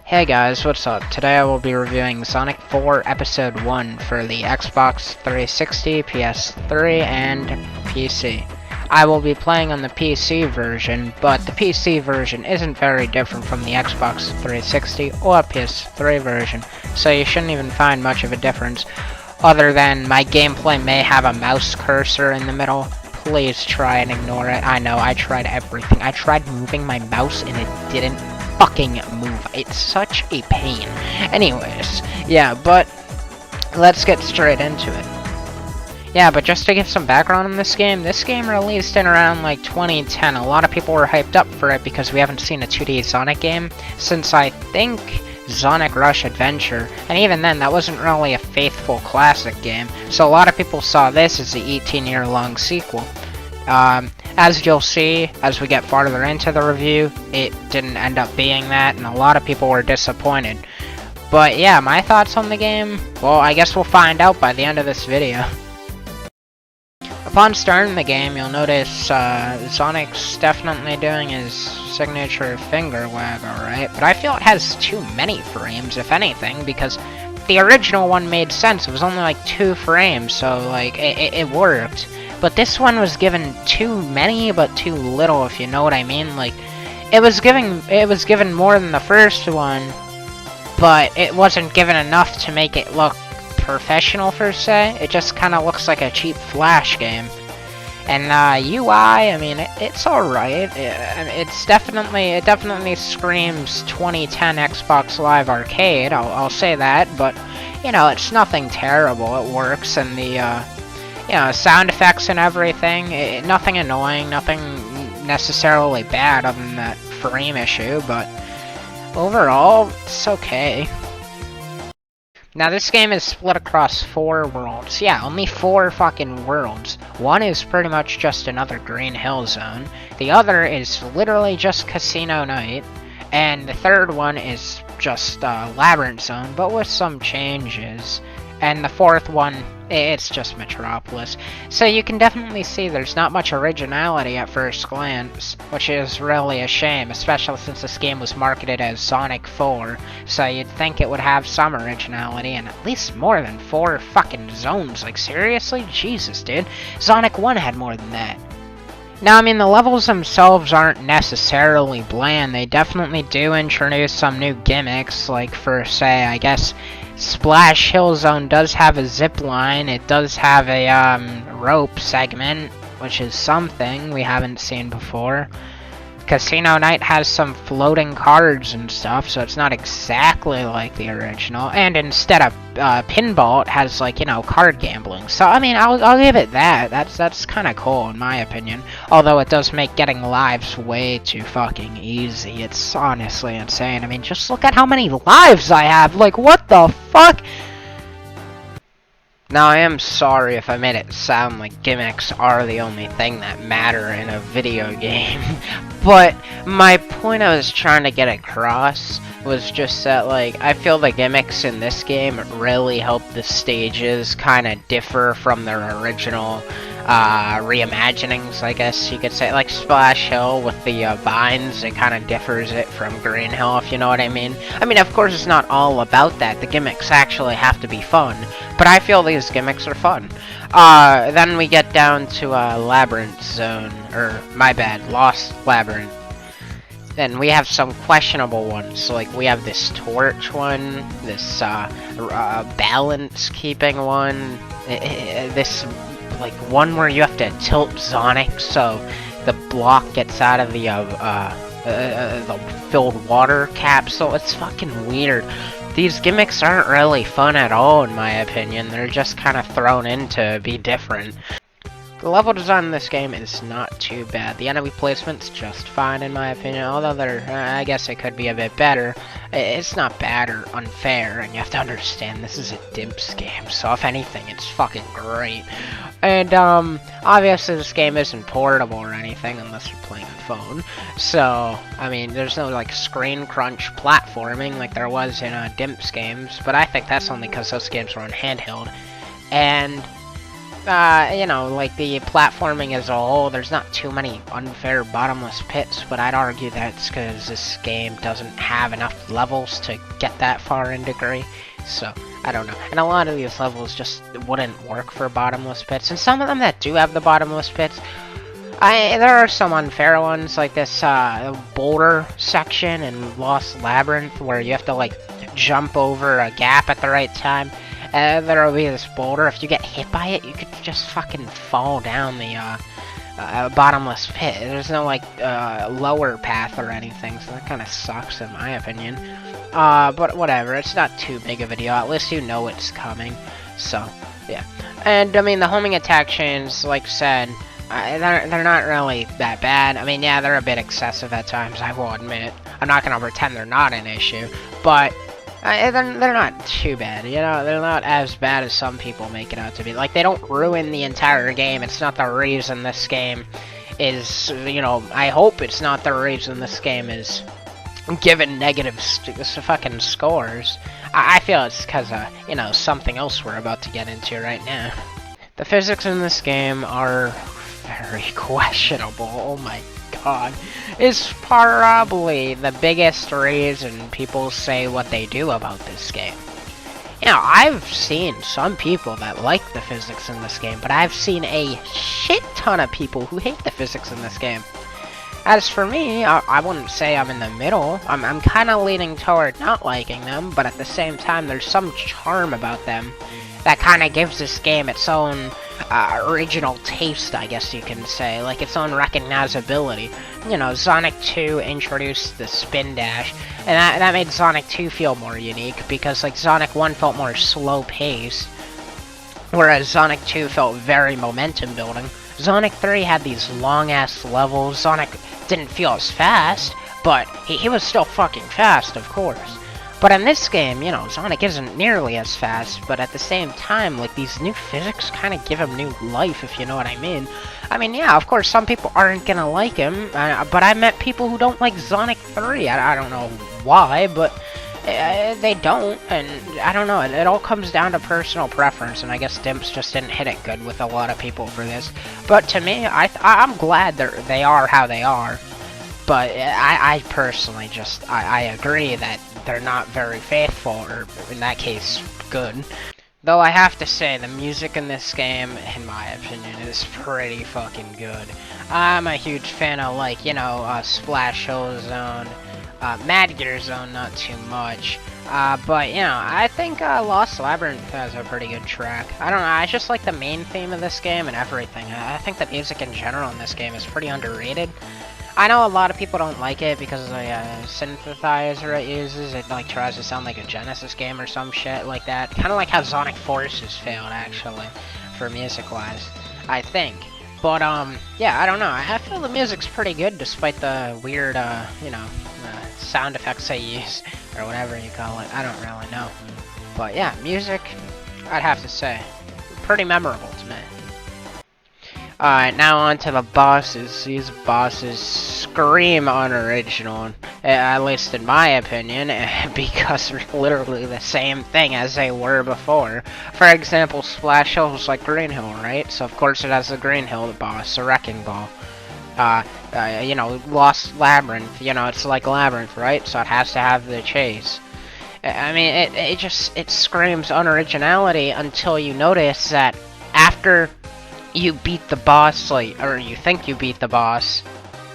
Hey guys, what's up? Today I will be reviewing Sonic 4 Episode 1 for the Xbox 360, PS3, and PC. I will be playing on the PC version, but the PC version isn't very different from the Xbox 360 or PS3 version, so you shouldn't even find much of a difference, other than my gameplay may have a mouse cursor in the middle. Please try and ignore it. I know, I tried everything. I tried moving my mouse and it didn't fucking move. It's such a pain. Anyways, yeah, but let's get straight into it. Yeah, but just to give some background on this game released in around like 2010. A lot of people were hyped up for it because we haven't seen a 2D Sonic game since I think Sonic Rush Adventure, and even then that wasn't really a faithful classic game, so a lot of people saw this as the 18-year-long sequel. As you'll see as we get farther into the review, it didn't end up being that, and a lot of people were disappointed. But yeah, my thoughts on the game, well, I guess we'll find out by the end of this video. Upon starting the game, you'll notice Sonic's definitely doing his signature finger wag, alright? But I feel it has too many frames, if anything, because the original one made sense. It was only like 2 frames, so like it worked. But this one was given too many, but too little, if you know what I mean. Like, it was given more than the first one, but it wasn't given enough to make it look professional per se. It just kind of looks like a cheap Flash game. And UI, I mean, it's alright. It definitely screams 2010 Xbox Live Arcade. I'll say that, but you know, it's nothing terrible. It works, and the you know, sound effects and everything, nothing annoying, nothing necessarily bad other than that frame issue, but overall, it's okay. Now, this game is split across 4 worlds. Yeah, only 4 fucking worlds. One is pretty much just another Green Hill Zone. The other is literally just Casino Night. And the third one is just Labyrinth Zone, but with some changes. And the fourth one, it's just Metropolis. So you can definitely see there's not much originality at first glance, which is really a shame, especially since this game was marketed as Sonic 4, so you'd think it would have some originality, and at least more than 4 fucking zones. Like, seriously? Jesus, dude. Sonic 1 had more than that. Now, I mean, the levels themselves aren't necessarily bland. They definitely do introduce some new gimmicks, like for, say, I guess, Splash Hill Zone does have a zip line. It does have a rope segment, which is something we haven't seen before. Casino Night has some floating cards and stuff, so it's not exactly like the original. And instead of pinball, it has, like, you know, card gambling. So I mean, I'll give it that. That's kind of cool in my opinion. Although it does make getting lives way too fucking easy. It's honestly insane. I mean, just look at how many lives I have. Like, what the fuck? Now, I am sorry if I made it sound like gimmicks are the only thing that matter in a video game, but my point I was trying to get across was just that, like, I feel the gimmicks in this game really help the stages kind of differ from their original reimaginings, I guess you could say. Like Splash Hill with the vines, it kind of differs it from Green Hill, if you know what I mean. I mean, of course, it's not all about that. The gimmicks actually have to be fun, but I feel these gimmicks are fun. Then we get down to Labyrinth Zone, or my bad, Lost Labyrinth. Then we have some questionable ones, like we have this torch one, this balance keeping one, this like one where you have to tilt Sonic so the block gets out of the filled water capsule. It's fucking weird. These gimmicks aren't really fun at all, in my opinion. They're just kind of thrown in to be different. The level design in this game is not too bad. The enemy placement's just fine, in my opinion. Although I guess it could be a bit better. It's not bad or unfair, and you have to understand this is a Dimps game. So if anything, it's fucking great. And obviously this game isn't portable or anything unless you're playing on phone. So I mean, there's no like screen crunch platforming like there was in Dimps games. But I think that's only because those games were on handheld. And you know, like the platforming as a whole, there's not too many unfair bottomless pits, but I'd argue that's because this game doesn't have enough levels to get that far in degree, so I don't know. And a lot of these levels just wouldn't work for bottomless pits, and some of them that do have the bottomless pits, there are some unfair ones, like this boulder section in Lost Labyrinth, where you have to, like, jump over a gap at the right time. There'll be this boulder, if you get hit by it, you could just fucking fall down the bottomless pit. There's no, like, lower path or anything, so that kind of sucks in my opinion. But whatever, it's not too big of a deal, at least you know it's coming, so, yeah. And, I mean, the homing attack chains, like I said, they're not really that bad. I mean, yeah, they're a bit excessive at times, I will admit. I'm not gonna pretend they're not an issue, but they're not too bad, you know? They're not as bad as some people make it out to be. Like, they don't ruin the entire game. It's not the reason this game is, you know, I hope it's not the reason this game is given negative fucking scores. I feel it's because of, you know, something else we're about to get into right now. The physics in this game are very questionable. Oh my god. It's probably the biggest reason people say what they do about this game. You know, I've seen some people that like the physics in this game, but I've seen a shit ton of people who hate the physics in this game. As for me, I wouldn't say I'm in the middle. I'm kind of leaning toward not liking them, but at the same time, there's some charm about them that kind of gives this game its own original taste, I guess you can say, like its own recognizability. You know, Sonic 2 introduced the spin dash, and that made Sonic 2 feel more unique, because like Sonic 1 felt more slow paced, whereas Sonic 2 felt very momentum building. Sonic 3 had these long ass levels. Sonic didn't feel as fast, but he was still fucking fast, of course. But in this game, you know, Sonic isn't nearly as fast, but at the same time, like, these new physics kind of give him new life, if you know what I mean. I mean, yeah, of course, some people aren't gonna like him, but I met people who don't like Sonic 3. I don't know why, but they don't, and I don't know, it all comes down to personal preference, and I guess Dimps just didn't hit it good with a lot of people for this. But to me, I'm glad they are how they are. But I personally just, I agree that they're not very faithful, or in that case, good. Though I have to say, the music in this game, in my opinion, is pretty fucking good. I'm a huge fan of, like, you know, Splash Hill Zone, Mad Gear Zone, not too much. But, you know, I think Lost Labyrinth has a pretty good track. I don't know, I just like the main theme of this game and everything. I think the music in general in this game is pretty underrated. I know a lot of people don't like it because of the synthesizer it uses. It like tries to sound like a Genesis game or some shit like that. Kind of like how Sonic Forces failed, actually, for music-wise, I think. But yeah, I don't know. I feel the music's pretty good despite the weird, you know, sound effects they use or whatever you call it. I don't really know. But yeah, music, I'd have to say, pretty memorable to me. Alright, now on to the bosses. These bosses scream unoriginal, at least in my opinion, because they're literally the same thing as they were before. For example, Splash Hill was like Green Hill, right? So of course it has the Green Hill boss, the Wrecking Ball. You know, Lost Labyrinth, you know, it's like Labyrinth, right? So it has to have the chase. I mean, it screams unoriginality until you notice that after you beat the boss, like, or you think you beat the boss,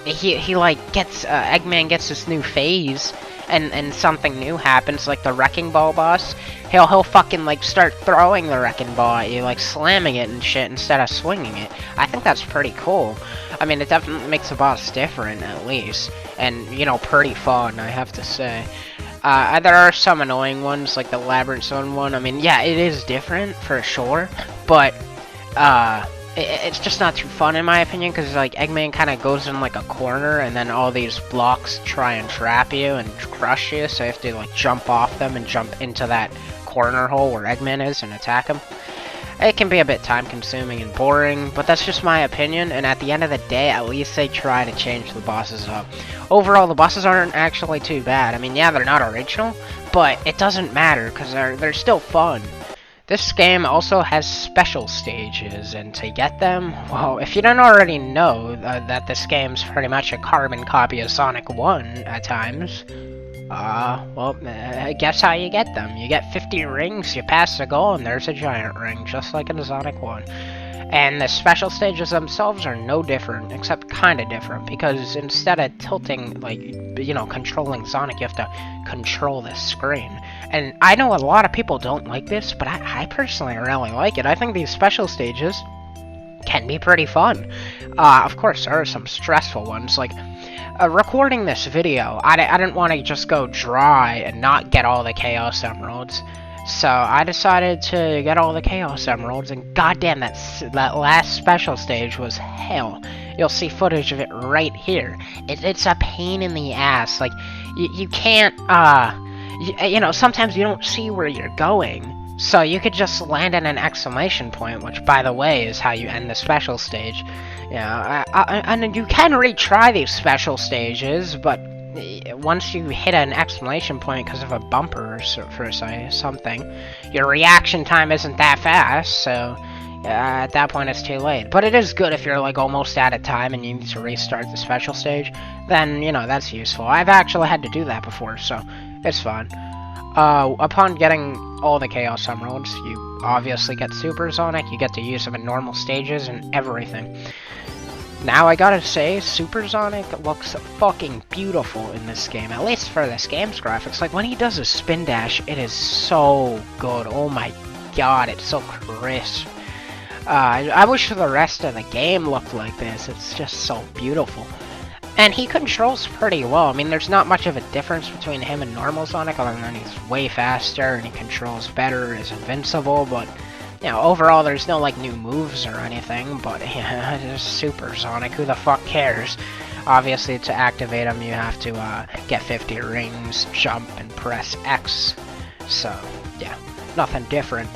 he like gets, Eggman gets this new phase, and something new happens, like the Wrecking Ball boss, he'll fucking, like, start throwing the Wrecking Ball at you, like, slamming it and shit instead of swinging it. I think that's pretty cool. I mean, it definitely makes the boss different, at least, and, you know, pretty fun, I have to say. There are some annoying ones, like the Labyrinth Zone one. I mean, yeah, it is different, for sure, but, it's just not too fun in my opinion, because like Eggman kind of goes in like a corner and then all these blocks try and trap you and crush you, so you have to like jump off them and jump into that corner hole where Eggman is and attack him. It can be a bit time consuming and boring, but that's just my opinion, and at the end of the day, at least they try to change the bosses up. Overall, the bosses aren't actually too bad. I mean, yeah, they're not original, but it doesn't matter because they're still fun. This game also has special stages, and to get them, well, if you don't already know that this game's pretty much a carbon copy of Sonic 1 at times, guess how you get them. You get 50 rings, you pass the goal, and there's a giant ring, just like in Sonic 1. And the special stages themselves are no different, except kinda different, because instead of tilting, like, you know, controlling Sonic, you have to control the screen. And I know a lot of people don't like this, but I personally really like it. I think these special stages can be pretty fun. Of course, there are some stressful ones, like, recording this video, I didn't want to just go dry and not get all the Chaos Emeralds. So I decided to get all the Chaos Emeralds, and goddamn, that last special stage was hell. You'll see footage of it right here. It's a pain in the ass. Like, you can't, you know, sometimes you don't see where you're going. So you could just land at an exclamation point, which, by the way, is how you end the special stage. Yeah, and you can retry these special stages, but once you hit an exclamation point because of a bumper or say something, your reaction time isn't that fast, so at that point it's too late. But it is good if you're like almost out of time and you need to restart the special stage, then, you know, that's useful. I've actually had to do that before, so it's fun. Upon getting all the Chaos Emeralds, you obviously get Super Sonic, you get to use them in normal stages and everything. Now, I gotta say, Super Sonic looks fucking beautiful in this game, at least for this game's graphics. Like, when he does a spin dash, it is so good. Oh my god, it's so crisp. I wish the rest of the game looked like this. It's just so beautiful. And he controls pretty well. I mean, there's not much of a difference between him and normal Sonic, other than he's way faster and he controls better, is invincible, but you know, overall, there's no, like, new moves or anything, but, yeah, it's Super Sonic, who the fuck cares? Obviously, to activate him, you have to, get 50 rings, jump, and press X. So, yeah, nothing different.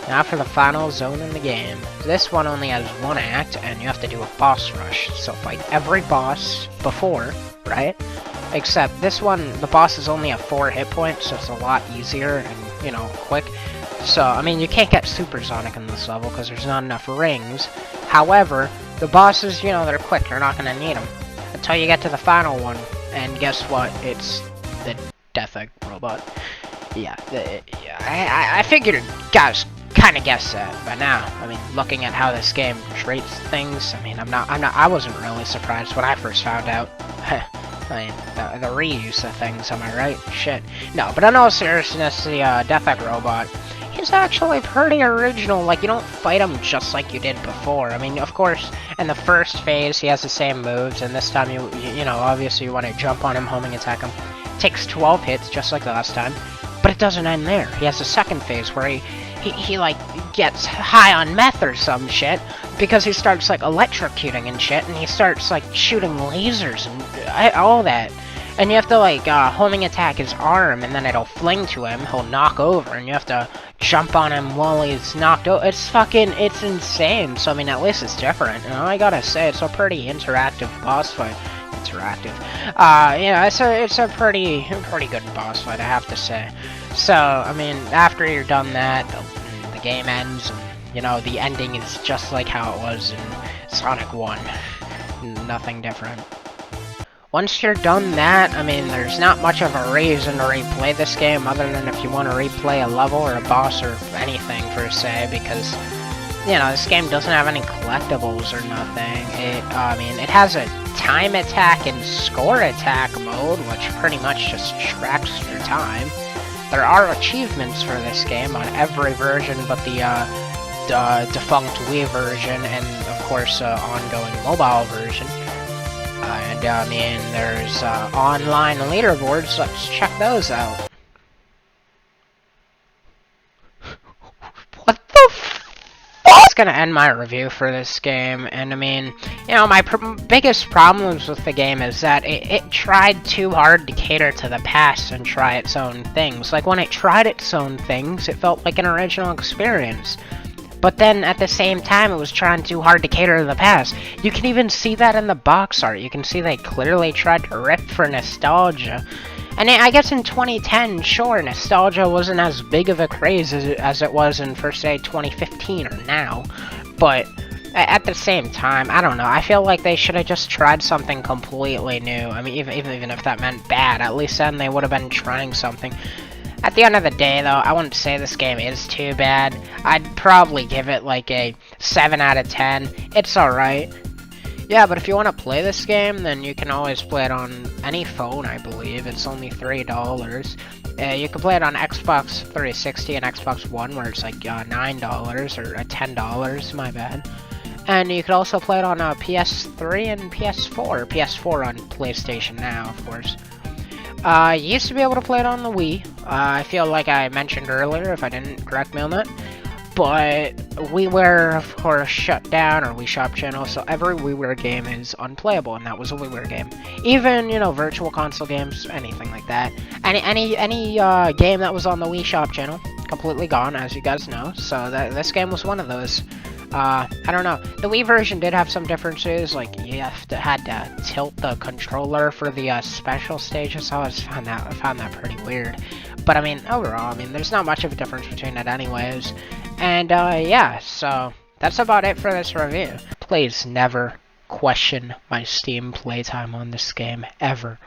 Now for the final zone in the game. This one only has one act, and you have to do a boss rush. So fight every boss before, right? Except this one, the boss is only at 4 hit points, so it's a lot easier and, you know, quick. So, I mean, you can't get Super Sonic in this level because there's not enough rings. However, the bosses, you know, they're quick. You're not going to need them until you get to the final one. And guess what? It's the Death Egg robot. Yeah, I figured you guys kind of guessed that by now. I mean, looking at how this game treats things, I mean, I wasn't really surprised when I first found out. I mean, the reuse of things, am I right? Shit. No, but in all seriousness, the Death Egg robot, he's actually pretty original. Like, you don't fight him just like you did before. I mean, of course, in the first phase, he has the same moves, and this time, you know, obviously you want to jump on him, homing attack him. Takes 12 hits, just like the last time, but it doesn't end there. He has a second phase where he like, gets high on meth or some shit, because he starts, like, electrocuting and shit, and he starts, like, shooting lasers and all that. And you have to, like, homing attack his arm, and then it'll fling to him, he'll knock over, and you have to jump on him while he's knocked over. It's insane. So, I mean, at least it's different. You know, I gotta say, it's a pretty interactive boss fight. Yeah, it's a pretty good boss fight, I have to say. So, I mean, after you're done that, the game ends, and, you know, the ending is just like how it was in Sonic 1. Nothing different. Once you're done that, I mean, there's not much of a reason to replay this game, other than if you want to replay a level or a boss or anything, per se, because, you know, this game doesn't have any collectibles or nothing. I mean, it has a time attack and score attack mode, which pretty much just tracks your time. There are achievements for this game on every version but the defunct Wii version and, of course, ongoing mobile version. And, I mean, there's online leaderboards, so let's check those out. What the f***? Gonna end my review for this game, and I mean, you know, my biggest problems with the game is that it tried too hard to cater to the past and try its own things. Like, when it tried its own things, it felt like an original experience. But then, at the same time, it was trying too hard to cater to the past. You can even see that in the box art. You can see they clearly tried to rip for nostalgia. And I guess in 2010, sure, nostalgia wasn't as big of a craze as it was in, for say, 2015 or now. But at the same time, I don't know. I feel like they should have just tried something completely new. I mean, even if that meant bad, at least then they would have been trying something. At the end of the day, though, I wouldn't say this game is too bad. I'd probably give it like a 7 out of 10. It's alright. Yeah, but if you want to play this game, then you can always play it on any phone, I believe. It's only $3. You can play it on Xbox 360 and Xbox One, where it's like $9 or $10, my bad. And you could also play it on PS3 and PS4. PS4 on PlayStation Now, of course. You used to be able to play it on the Wii. I feel like I mentioned earlier, if I didn't, correct me on that. But WiiWare, of course, shut down our Wii Shop channel, so every WiiWare game is unplayable, and that was a WiiWare game. Even, you know, virtual console games, anything like that. Any game that was on the Wii Shop channel, completely gone, as you guys know. So this game was one of those. I don't know. The Wii version did have some differences, like you had to tilt the controller for the special stages. I found that pretty weird. But I mean, overall, I mean, there's not much of a difference between it anyways. And yeah, so that's about it for this review. Please never question my Steam playtime on this game, ever.